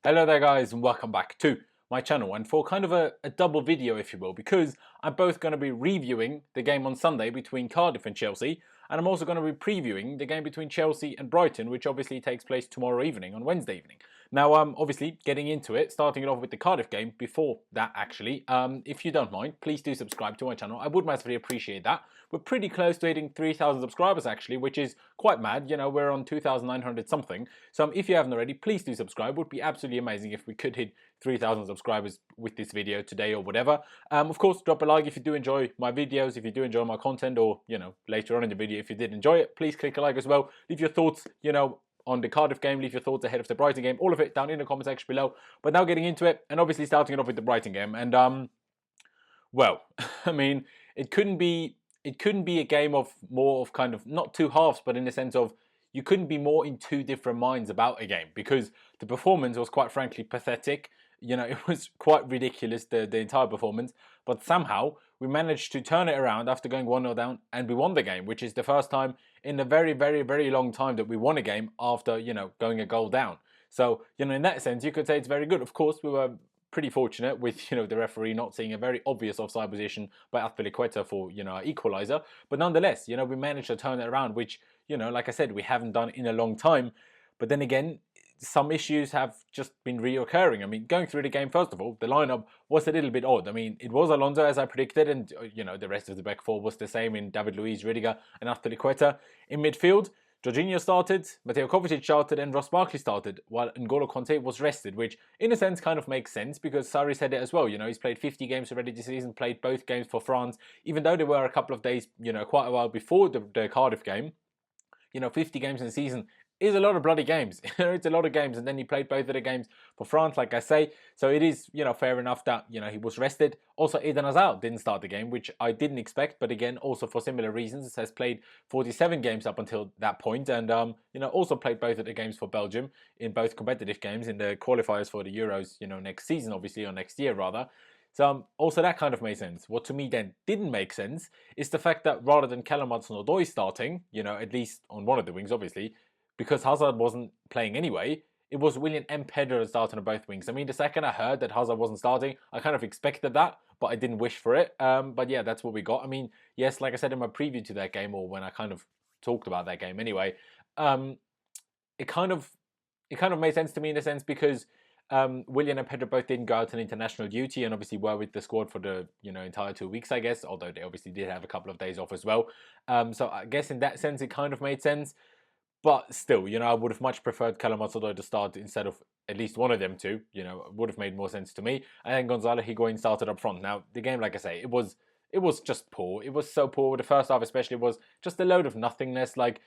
Hello there guys and welcome back to my channel, and for kind of a double video if you will, because I'm both going to be reviewing the game on Sunday between Cardiff and Chelsea, and I'm also going to be previewing the game between Chelsea and Brighton, which obviously takes place tomorrow evening, on Wednesday evening. Now obviously getting into it, starting it off with the Cardiff game. Before that actually, if you don't mind, please do subscribe to my channel. I would massively appreciate that. We're pretty close to hitting 3,000 subscribers actually, which is quite mad. You know, we're on 2,900 something. So if you haven't already, please do subscribe. It would be absolutely amazing if we could hit 3,000 subscribers with this video today or whatever. Of course, drop a like if you do enjoy my videos, if you do enjoy my content, or, you know, later on in the video, if you did enjoy it, please click a like as well. Leave your thoughts, you know, on the Cardiff game, leave your thoughts ahead of the Brighton game, all of it down in the comment section below. But now getting into it, and obviously starting it off with the Brighton game, and well, I mean, it couldn't be a game of more of kind of not two halves, but in the sense of you couldn't be more in two different minds about a game, because the performance was quite frankly pathetic. You know, it was quite ridiculous, the entire performance, but somehow we managed to turn it around after going 1-0 down, and we won the game, which is the first time in a very, very, very long time that we won a game after, you know, going a goal down. So, you know, in that sense, you could say it's very good. Of course, we were pretty fortunate with, you know, the referee not seeing a very obvious offside position by Azpilicueta for, you know, our equaliser. But nonetheless, you know, we managed to turn it around, which, you know, like I said, we haven't done in a long time. But then again, some issues have just been reoccurring. I mean, going through the game, first of all, the lineup was a little bit odd. I mean, it was Alonso as I predicted, and, you know, the rest of the back four was the same in David Luiz, Rudiger and Azpilicueta. In midfield, Jorginho started, Mateo Kovacic started, and Ross Barkley started, while N'Golo Kanté was rested, which in a sense kind of makes sense because Sarri said it as well. You know, he's played 50 games already this season, played both games for France, even though there were a couple of days, you know, quite a while before the Cardiff game. You know, 50 games in a season is a lot of bloody games. It's a lot of games, and then he played both of the games for France, like I say. So it is, you know, fair enough that, you know, he was rested. Also, Eden Hazard didn't start the game, which I didn't expect, but again, also for similar reasons, has played 47 games up until that point, and you know, also played both of the games for Belgium in both competitive games in the qualifiers for the Euros, you know, next season, obviously, or next year rather. So also that kind of made sense. What to me then didn't make sense is the fact that rather than HUDSON-ODOI starting, you know, at least on one of the wings, obviously, because Hazard wasn't playing anyway, it was Willian and Pedro starting on both wings. I mean, the second I heard that Hazard wasn't starting, I kind of expected that, but I didn't wish for it. But yeah, that's what we got. I mean, yes, like I said in my preview to that game, or when I kind of talked about that game anyway, it kind of made sense to me in a sense because Willian and Pedro both didn't go out on international duty and obviously were with the squad for the, you know, entire 2 weeks, I guess, although they obviously did have a couple of days off as well. So I guess in that sense, it kind of made sense. But still, you know, I would have much preferred HUDSON-ODOI to start instead of at least one of them two. You know, it would have made more sense to me. And then Gonzalo Higuain started up front. Now, the game, like I say, it was just poor. It was so poor. The first half especially was just a load of nothingness. Like,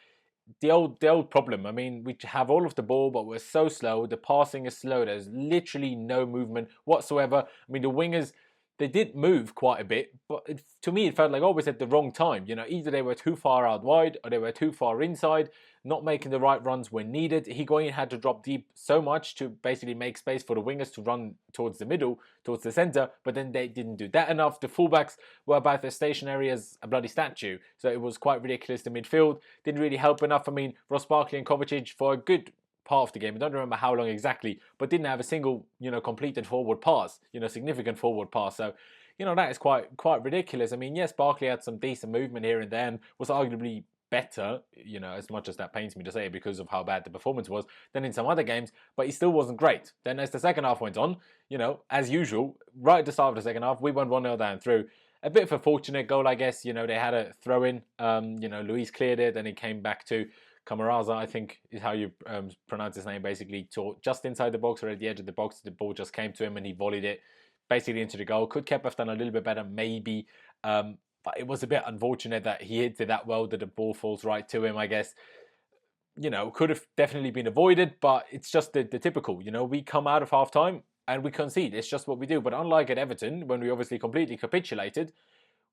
the old problem. I mean, we have all of the ball, but we're so slow. The passing is slow. There's literally no movement whatsoever. I mean, the wingers, they did move quite a bit, but to me, it felt like always at the wrong time. You know, either they were too far out wide or they were too far inside, not making the right runs when needed. Higuain had to drop deep so much to basically make space for the wingers to run towards the middle, towards the centre, but then they didn't do that enough. The fullbacks were about as stationary as a bloody statue, so it was quite ridiculous. The midfield didn't really help enough. I mean, Ross Barkley and Kovacic for a good part of the game, I don't remember how long exactly, but didn't have a single, you know, completed forward pass, you know, significant forward pass. So, you know, that is quite ridiculous. I mean, yes, Barkley had some decent movement here and there and was arguably better, you know, as much as that pains me to say because of how bad the performance was, than in some other games, but he still wasn't great. Then as the second half went on, you know, as usual, right at the start of the second half, we went 1-0 down through. A bit of a fortunate goal, I guess. You know, they had a throw-in, you know, Luis cleared it, then it came back to Camarasa, I think is how you pronounce his name, basically, just inside the box or at the edge of the box. The ball just came to him and he volleyed it basically into the goal. Could Kepa have done a little bit better? Maybe. But it was a bit unfortunate that he hit it that well that the ball falls right to him, I guess. You know, could have definitely been avoided, but it's just the typical. You know, we come out of half-time and we concede. It's just what we do. But unlike at Everton, when we obviously completely capitulated,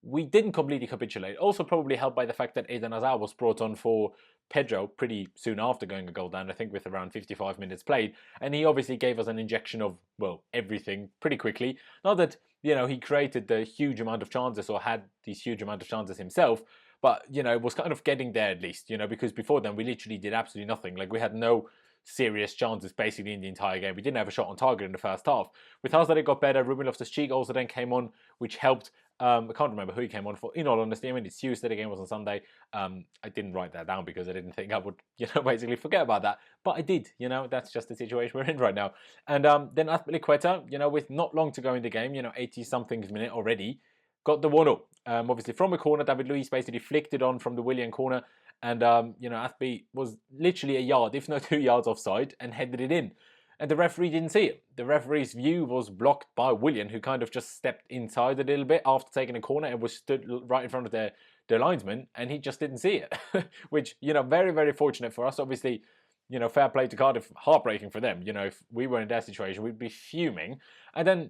we didn't completely capitulate. Also probably helped by the fact that Eden Hazard was brought on for Pedro pretty soon after going a goal down, I think with around 55 minutes played. And he obviously gave us an injection of, well, everything pretty quickly. Not that, you know, he created the huge amount of chances or had these huge amount of chances himself, but, you know, it was kind of getting there at least, you know, because before then we literally did absolutely nothing. Like, we had no serious chances basically in the entire game. We didn't have a shot on target in the first half. With Hazard, it got better. Ruben Loftus-Cheek also then came on, which helped. I can't remember who he came on for. In all honesty, I mean, it's Tuesday, the game was on Sunday. I didn't write that down because I didn't think I would, basically forget about that. But I did, that's just the situation we're in right now. And then Azpilicueta, with not long to go in the game, 80-something minute already, got the 1-0. Obviously from a corner, David Luiz basically flicked it on from the Willian corner. And, Azpi was literally a yard, if not 2 yards offside, and headed it in. And the referee didn't see it. The referee's view was blocked by Willian, who kind of just stepped inside a little bit after taking a corner and was stood right in front of the linesman, and he just didn't see it. Which, very, very fortunate for us. Obviously, fair play to Cardiff, heartbreaking for them. If we were in that situation, we'd be fuming. And then,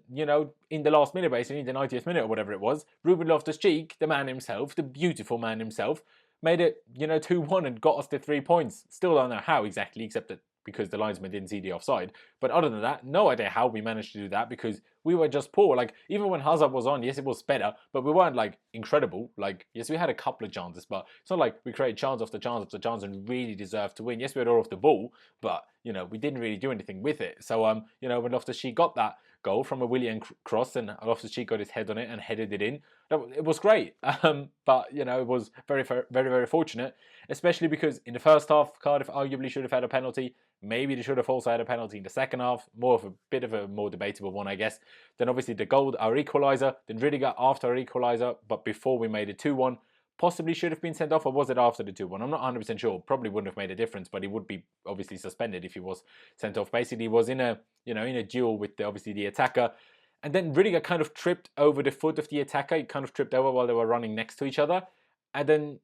in the last minute, basically, the 90th minute or whatever it was, Ruben Loftus-Cheek, the man himself, the beautiful man himself, made it, 2-1 and got us the 3 points. Still don't know how exactly, except that because the linesman didn't see the offside. But other than that, no idea how we managed to do that because we were just poor. Like, even when Hazard was on, yes, it was better, but we weren't, incredible. Yes, we had a couple of chances, but it's not like we created chance after chance after chance and really deserved to win. Yes, we had all off the ball, but, we didn't really do anything with it. So, when Loftus-Cheek got that goal from a Willian cross and Loftus-Cheek got his head on it and headed it in, it was great. But, it was very, very, very fortunate, especially because in the first half, Cardiff arguably should have had a penalty. Maybe they should have also had a penalty in the second half. Bit of a more debatable one, I guess. Then obviously the goal, our equaliser. Then Rudiger after our equaliser, but before we made it 2-1. Possibly should have been sent off, or was it after the 2-1? I'm not 100% sure. Probably wouldn't have made a difference, but he would be obviously suspended if he was sent off. Basically, he was in a duel with the attacker. And then Rudiger kind of tripped over the foot of the attacker. He kind of tripped over while they were running next to each other. And then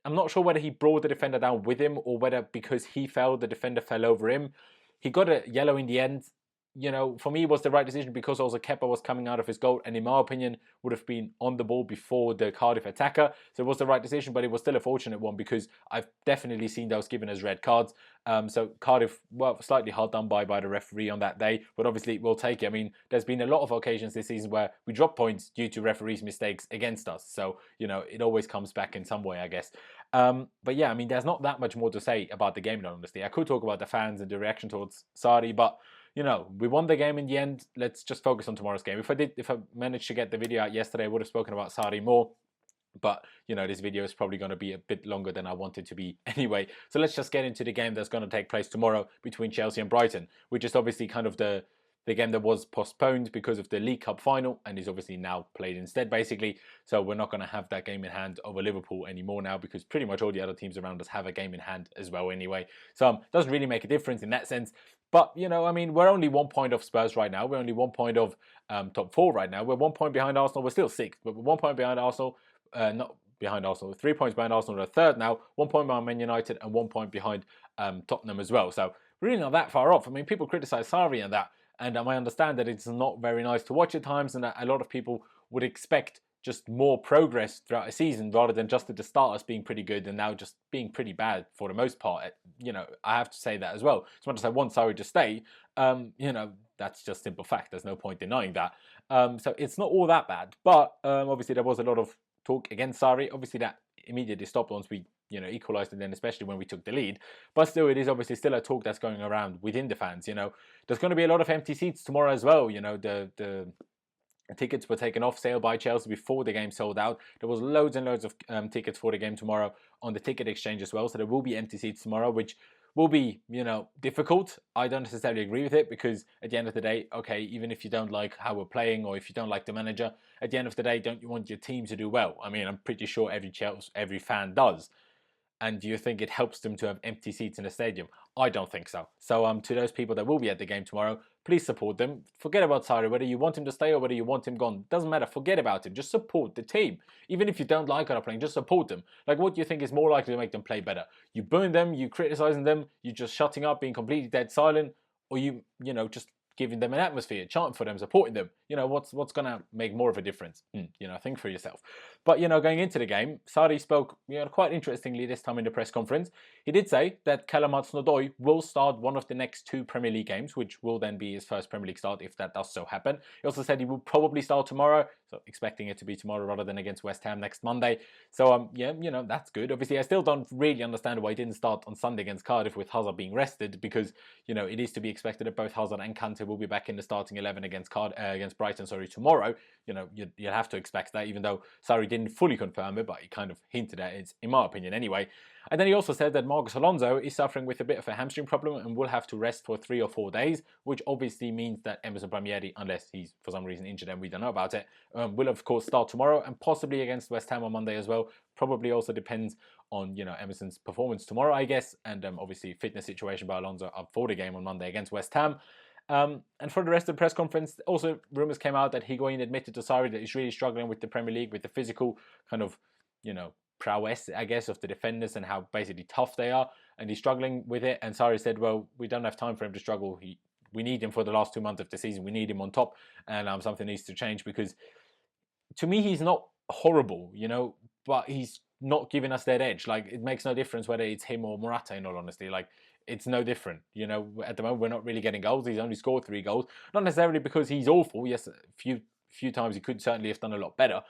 I'm not sure whether he brought the defender down with him or whether because he fell, the defender fell over him. He got a yellow in the end. For me, it was the right decision because also Kepa was coming out of his goal and in my opinion would have been on the ball before the Cardiff attacker. So it was the right decision, but it was still a fortunate one because I've definitely seen those given as red cards. So Cardiff, well, slightly hard done by the referee on that day, but obviously we'll take it. I mean, there's been a lot of occasions this season where we drop points due to referees' mistakes against us. So, it always comes back in some way, I guess. But yeah, I mean, there's not that much more to say about the game, honestly. I could talk about the fans and the reaction towards Sarri, but we won the game in the end. Let's just focus on tomorrow's game. If I managed to get the video out yesterday, I would have spoken about Sarri more. But, this video is probably going to be a bit longer than I want it to be anyway. So let's just get into the game that's going to take place tomorrow between Chelsea and Brighton, which is obviously kind of the game that was postponed because of the League Cup final and is obviously now played instead, basically. So we're not going to have that game in hand over Liverpool anymore now because pretty much all the other teams around us have a game in hand as well anyway. So it doesn't really make a difference in that sense. But, I mean, we're only 1 point off Spurs right now. We're only 1 point of top 4 right now. We're 1 point behind Arsenal. We're still 6th, but we're 1 point behind Arsenal. Not behind Arsenal. 3 points behind Arsenal. We're third now. 1 point behind Man United and 1 point behind Tottenham as well. So really not that far off. I mean, people criticise Sarri and that. And I understand that it's not very nice to watch at times and that a lot of people would expect just more progress throughout a season rather than just at the start us being pretty good and now just being pretty bad for the most part. I have to say that as well. As much as I want Sarri to stay, that's just simple fact. There's no point denying that. So it's not all that bad. But obviously there was a lot of talk against Sarri. Obviously that immediately stopped once we equalised and then especially when we took the lead. But still, it is obviously still a talk that's going around within the fans. There's going to be a lot of empty seats tomorrow as well. The tickets were taken off sale by Chelsea before the game sold out. There was loads and loads of tickets for the game tomorrow on the ticket exchange as well. So there will be empty seats tomorrow, which will be, difficult. I don't necessarily agree with it because at the end of the day, okay, even if you don't like how we're playing or if you don't like the manager, at the end of the day, don't you want your team to do well? I mean, I'm pretty sure every fan does. And do you think it helps them to have empty seats in the stadium? I don't think so. So to those people that will be at the game tomorrow, please support them. Forget about Sarri, whether you want him to stay or whether you want him gone. Doesn't matter. Forget about him. Just support the team. Even if you don't like how they're playing, just support them. Like, what do you think is more likely to make them play better? You booing them, you criticizing them, you just shutting up, being completely dead silent, or you just giving them an atmosphere, chanting for them, supporting them. What's going to make more of a difference? Think for yourself. But, going into the game, Sarri spoke, quite interestingly this time in the press conference. He did say that HUDSON-ODOI will start one of the next 2 Premier League games, which will then be his first Premier League start if that does so happen. He also said he will probably start tomorrow, so expecting it to be tomorrow rather than against West Ham next Monday. So, that's good. Obviously, I still don't really understand why he didn't start on Sunday against Cardiff with Hazard being rested, because, it is to be expected that both Hazard and Kante will be back in the starting 11 against Brighton tomorrow. You'd have to expect that, even though Sarri didn't fully confirm it, but he kind of hinted at it, in my opinion anyway. And then he also said that Marcos Alonso is suffering with a bit of a hamstring problem and will have to rest for 3 or 4 days, which obviously means that Emerson Palmieri, unless he's for some reason injured and we don't know about it, will of course start tomorrow and possibly against West Ham on Monday as well. Probably also depends on, Emerson's performance tomorrow, I guess, and obviously fitness situation by Alonso up for the game on Monday against West Ham. And for the rest of the press conference, also rumours came out that Higuain admitted to Sarri that he's really struggling with the Premier League, with the physical kind of, prowess, I guess, of the defenders and how basically tough they are, and he's struggling with it. And Sarri said, well, we don't have time for him to struggle. We need him for the last 2 months of the season. We need him on top, and something needs to change, because to me he's not horrible, but he's not giving us that edge. Like, it makes no difference whether it's him or Morata, in all honesty. Like, it's no different. At the moment we're not really getting goals. He's only scored 3 goals, not necessarily because he's awful. Yes, a few times he could certainly have done a lot better,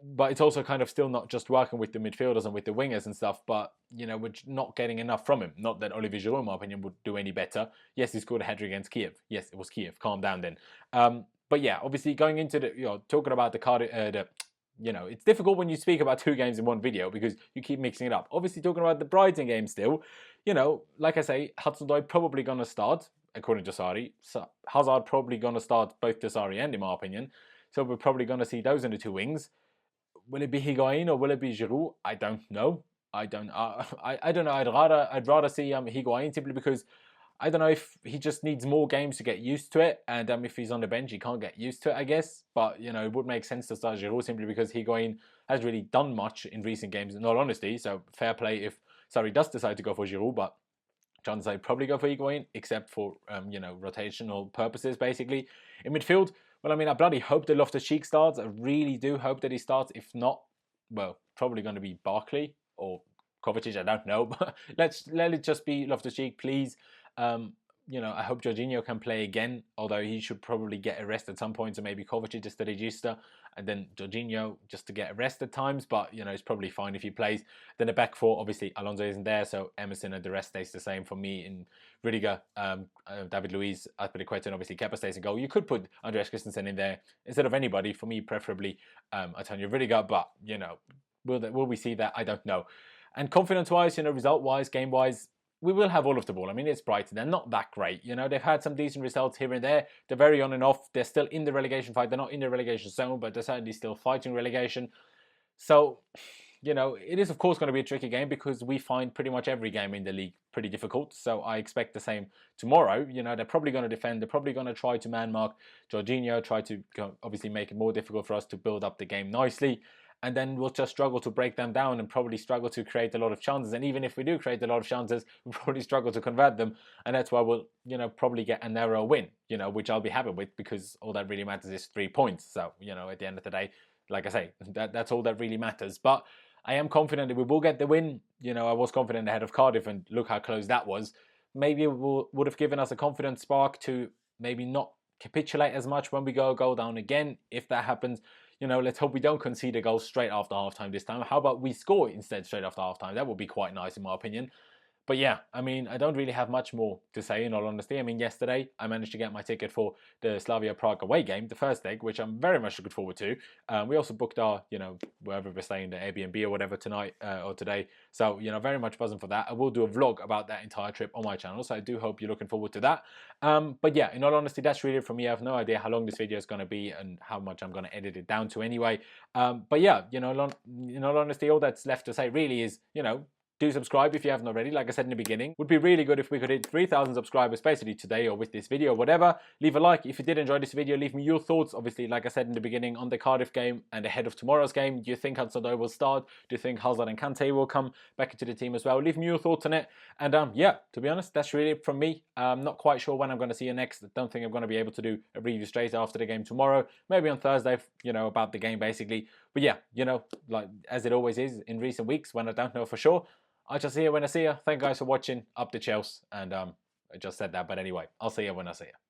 but it's also kind of still not just working with the midfielders and with the wingers and stuff, but, we're not getting enough from him. Not that Olivier Giroud, in my opinion, would do any better. Yes, he scored a hat-trick against Kiev. Yes, it was Kiev. Calm down then. But yeah, obviously going into the, talking about the Cardiff, it's difficult when you speak about 2 games in one video because you keep mixing it up. Obviously talking about the Brighton game still, like I say, HUDSON-ODOI probably going to start, according to Sarri. So Hazard probably going to start both to Sarri and, in my opinion. So we're probably going to see those in the 2 wings. Will it be Higuain or will it be Giroud? I don't know. I don't know. I'd rather see Higuain, simply because I don't know if he just needs more games to get used to it, and if he's on the bench he can't get used to it, I guess. But it would make sense to start Giroud, simply because Higuain hasn't really done much in recent games, in all honesty. So fair play if Sarri does decide to go for Giroud, but chances I'd probably go for Higuain, except for rotational purposes, basically. In midfield, well, I mean, I bloody hope that Loftus-Cheek starts. I really do hope that he starts. If not, well, probably going to be Barkley or Kovacic. I don't know, but let it just be Loftus-Cheek, please. I hope Jorginho can play again, although he should probably get a rest at some point, so maybe Kovacic just to register, and then Jorginho just to get a rest at times, but, it's probably fine if he plays. Then the back 4, obviously, Alonso isn't there, so Emerson and the rest stays the same for me. In Rudiger, David Luiz, Azpilicueta, and obviously Kepa stays in goal. You could put Andreas Christensen in there instead of anybody, for me, preferably Antonio Rudiger, but, will we see that? I don't know. And confidence-wise, result-wise, game-wise, we will have all of the ball. I mean, it's Brighton. They're not that great. They've had some decent results here and there. They're very on and off. They're still in the relegation fight. They're not in the relegation zone, but they're certainly still fighting relegation. So, it is, of course, going to be a tricky game because we find pretty much every game in the league pretty difficult. So I expect the same tomorrow. They're probably going to defend. They're probably going to try to man-mark Jorginho, try to obviously make it more difficult for us to build up the game nicely. And then we'll just struggle to break them down and probably struggle to create a lot of chances. And even if we do create a lot of chances, we'll probably struggle to convert them. And that's why we'll, probably get a narrow win, which I'll be happy with, because all that really matters is 3 points. So, at the end of the day, like I say, that's all that really matters. But I am confident that we will get the win. I was confident ahead of Cardiff, and look how close that was. Maybe it would have given us a confident spark to maybe not capitulate as much when we go a goal down again. If that happens, let's hope we don't concede a goal straight after halftime this time. How about we score instead straight after halftime? That would be quite nice, in my opinion. But yeah, I mean, I don't really have much more to say, in all honesty. I mean, yesterday I managed to get my ticket for the Slavia Prague away game, the first leg, which I'm very much looking forward to. We also booked our, wherever we're staying, the Airbnb or whatever tonight or today. So, very much buzzing for that. I will do a vlog about that entire trip on my channel, so I do hope you're looking forward to that. But yeah, in all honesty, that's really it for me. I have no idea how long this video is going to be and how much I'm going to edit it down to anyway. But yeah, in all honesty, all that's left to say really is, do subscribe if you haven't already. Like I said in the beginning, would be really good if we could hit 3,000 subscribers basically today or with this video or whatever. Leave a like if you did enjoy this video. Leave me your thoughts, obviously, like I said in the beginning, on the Cardiff game and ahead of tomorrow's game. Do you think HUDSON-ODOI will start? Do you think Hazard and Kante will come back into the team as well? Leave me your thoughts on it. And yeah, to be honest, that's really it from me. I'm not quite sure when I'm going to see you next. I don't think I'm going to be able to do a review straight after the game tomorrow. Maybe on Thursday, you know, about the game basically. But yeah, you know, like as it always is in recent weeks when I don't know for sure, I'll just see you when I see you. Thank you guys for watching. Up the Chelsea. And I just said that, but anyway, I'll see you when I see you.